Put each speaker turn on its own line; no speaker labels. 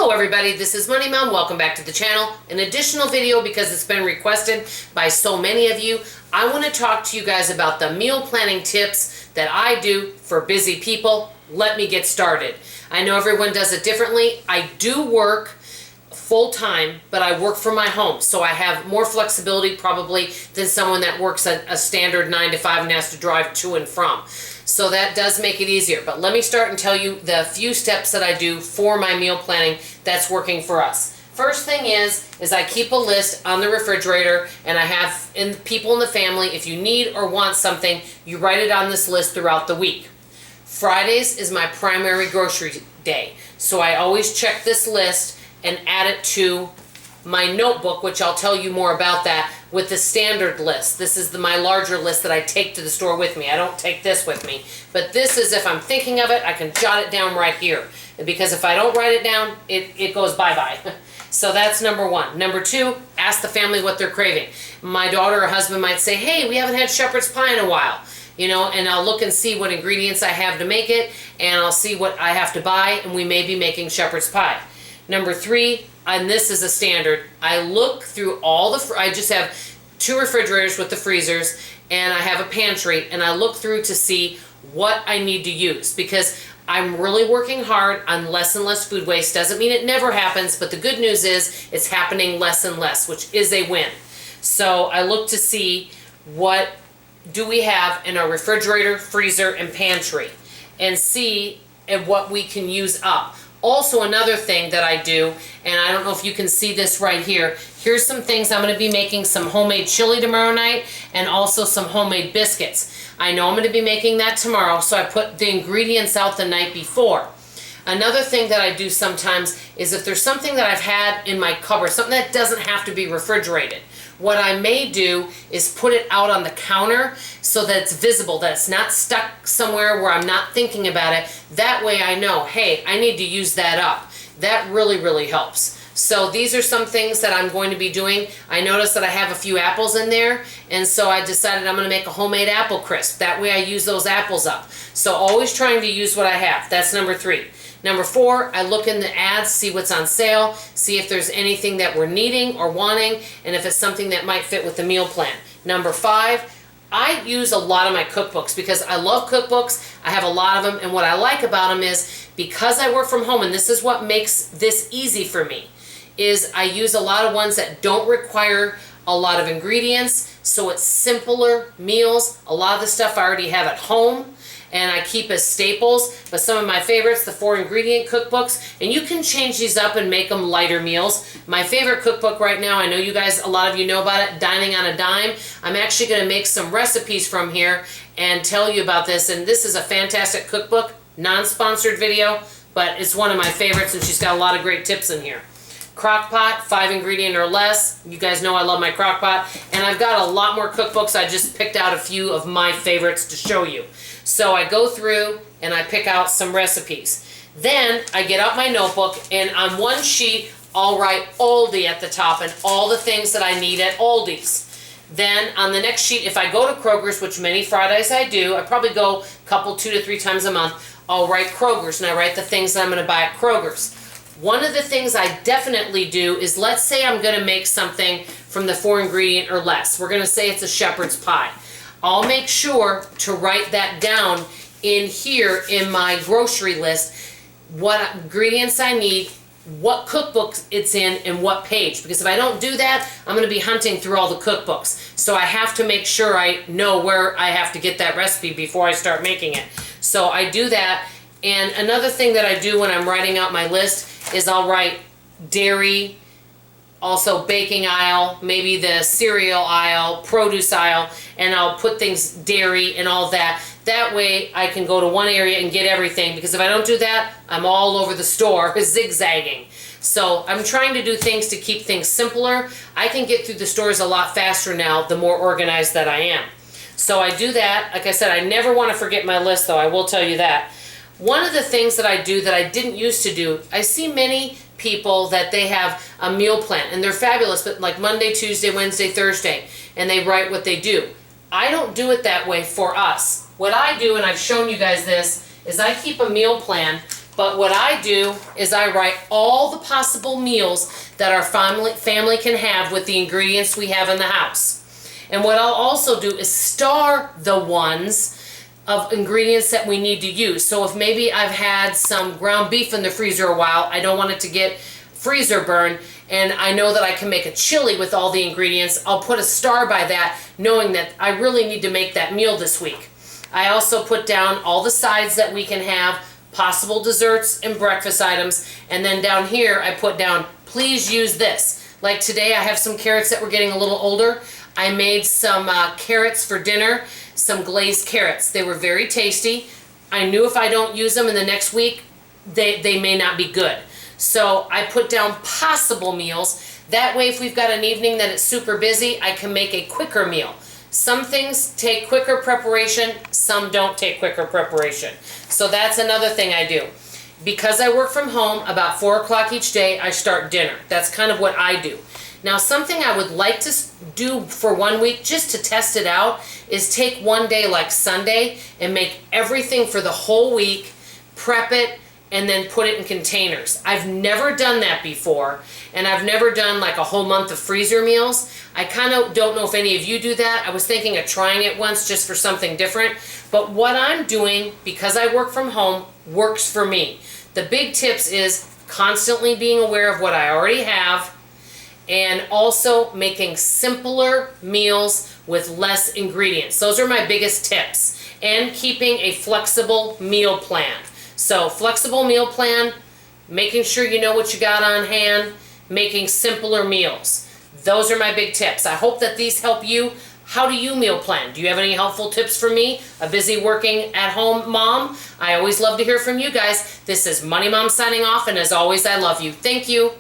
Hello everybody, this is Money Mom. Welcome back to the channel. An additional video because it's been requested by so many of you. I want to talk to you guys about the meal planning tips that I do for busy people. Let me get started. I know everyone does it differently. I do work full-time, but I work from my home, so I have more flexibility probably than someone that works a standard 9 to 5 and has to drive to and from. So that does make it easier. But let me start and tell you the few steps that I do for my meal planning that's working for us. First thing is I keep a list on the refrigerator, and I have people in the family, if you need or want something, you write it on this list throughout the week. Fridays is my primary grocery day, so I always check this list and add it to my notebook, which I'll tell you more about that, with the standard list. This is my larger list that I take to the store with me. I don't take this with me, but this is, if I'm thinking of it, I can jot it down right here. Because if I don't write it down, it goes bye-bye. So that's number one. Number two, ask the family what they're craving. My daughter or husband might say, hey, we haven't had shepherd's pie in a while. You know, and I'll look and see what ingredients I have to make it, and I'll see what I have to buy, and we may be making shepherd's pie. Number three, and this is a standard, I look through all I just have 2 refrigerators with the freezers, and I have a pantry, and I look through to see what I need to use, because I'm really working hard on less and less food waste. Doesn't mean it never happens, but the good news is it's happening less and less, which is a win. So I look to see what do we have in our refrigerator, freezer, and pantry, and see what we can use up. Also, another thing that I do, and I don't know if you can see this right here, here's some things. I'm going to be making some homemade chili tomorrow night, and also some homemade biscuits. I know I'm going to be making that tomorrow, so I put the ingredients out the night before. Another thing that I do sometimes is if there's something that I've had in my cupboard, something that doesn't have to be refrigerated, what I may do is put it out on the counter so that it's visible, that it's not stuck somewhere where I'm not thinking about it. That way I know, hey, I need to use that up. That really, really helps. So these are some things that I'm going to be doing. I noticed that I have a few apples in there, and so I decided I'm going to make a homemade apple crisp. That way I use those apples up. So always trying to use what I have. That's number 3. Number 4, I look in the ads, see what's on sale, see if there's anything that we're needing or wanting, and if it's something that might fit with the meal plan. Number 5, I use a lot of my cookbooks because I love cookbooks. I have a lot of them, and what I like about them is because I work from home, and this is what makes this easy for me, is I use a lot of ones that don't require a lot of ingredients, so it's simpler meals. A lot of the stuff I already have at home, and I keep as staples, but some of my favorites, the 4 ingredient cookbooks, and you can change these up and make them lighter meals. My favorite cookbook right now, I know you guys, a lot of you know about it, Dining on a Dime. I'm actually going to make some recipes from here and tell you about this, and this is a fantastic cookbook, non-sponsored video, but it's one of my favorites, and she's got a lot of great tips in here. Crock pot, 5 ingredient or less. You guys know I love my crock pot, and I've got a lot more cookbooks. I just picked out a few of my favorites to show you. So I go through and I pick out some recipes. Then I get out my notebook, and on one sheet I'll write Aldi at the top and all the things that I need at Aldi's. Then on the next sheet, if I go to Krogers, which many Fridays I do, I probably go a couple, 2 to 3 times a month, I'll write Krogers, and I write the things that I'm going to buy at Krogers. One of the things I definitely do is, let's say I'm going to make something from the 4 ingredient or less. We're going to say it's a shepherd's pie. I'll make sure to write that down in here in my grocery list, what ingredients I need, what cookbook it's in, and what page. Because if I don't do that, I'm going to be hunting through all the cookbooks. So I have to make sure I know where I have to get that recipe before I start making it. So I do that. And another thing that I do when I'm writing out my list is I'll write dairy, also baking aisle, maybe the cereal aisle, produce aisle, and I'll put things dairy and all that. That way I can go to one area and get everything, because if I don't do that, I'm all over the store zigzagging. So I'm trying to do things to keep things simpler. I can get through the stores a lot faster now, the more organized that I am. So I do that. Like I said, I never want to forget my list, though, I will tell you that. One of the things that I do that I didn't used to do, I see many people that they have a meal plan, and they're fabulous, but like Monday, Tuesday, Wednesday, Thursday, and they write what they do. I don't do it that way for us. What I do, and I've shown you guys this, is I keep a meal plan, But what I do is I write all the possible meals that our family can have with the ingredients we have in the house. And what I'll also do is star the ones of ingredients that we need to use. So if maybe I've had some ground beef in the freezer a while, I don't want it to get freezer burn, and I know that I can make a chili with all the ingredients, I'll put a star by that, knowing that I really need to make that meal this week. I also put down all the sides that we can have, possible desserts and breakfast items, and then down here I put down, please use this. Like today I have some carrots that were getting a little older. I made some carrots for dinner, some glazed carrots. They were very tasty. I knew if I don't use them in the next week, they may not be good. So I put down possible meals. That way if we've got an evening that it's super busy, I can make a quicker meal. Some things take quicker preparation, some don't take quicker preparation. So that's another thing I do. Because I work from home, about 4 o'clock each day, I start dinner. That's kind of what I do. Now something I would like to do for 1 week, just to test it out, is take one day like Sunday and make everything for the whole week, prep it, and then put it in containers. I've never done that before, and I've never done like a whole month of freezer meals. I kind of don't know if any of you do that. I was thinking of trying it once just for something different, but what I'm doing, because I work from home, works for me. The big tips is constantly being aware of what I already have, and also making simpler meals with less ingredients. Those are my biggest tips. And keeping a flexible meal plan. So flexible meal plan, making sure you know what you got on hand, making simpler meals. Those are my big tips. I hope that these help you. How do you meal plan? Do you have any helpful tips for me, a busy working at home mom? I always love to hear from you guys. This is Money Mom signing off, and as always, I love you. Thank you.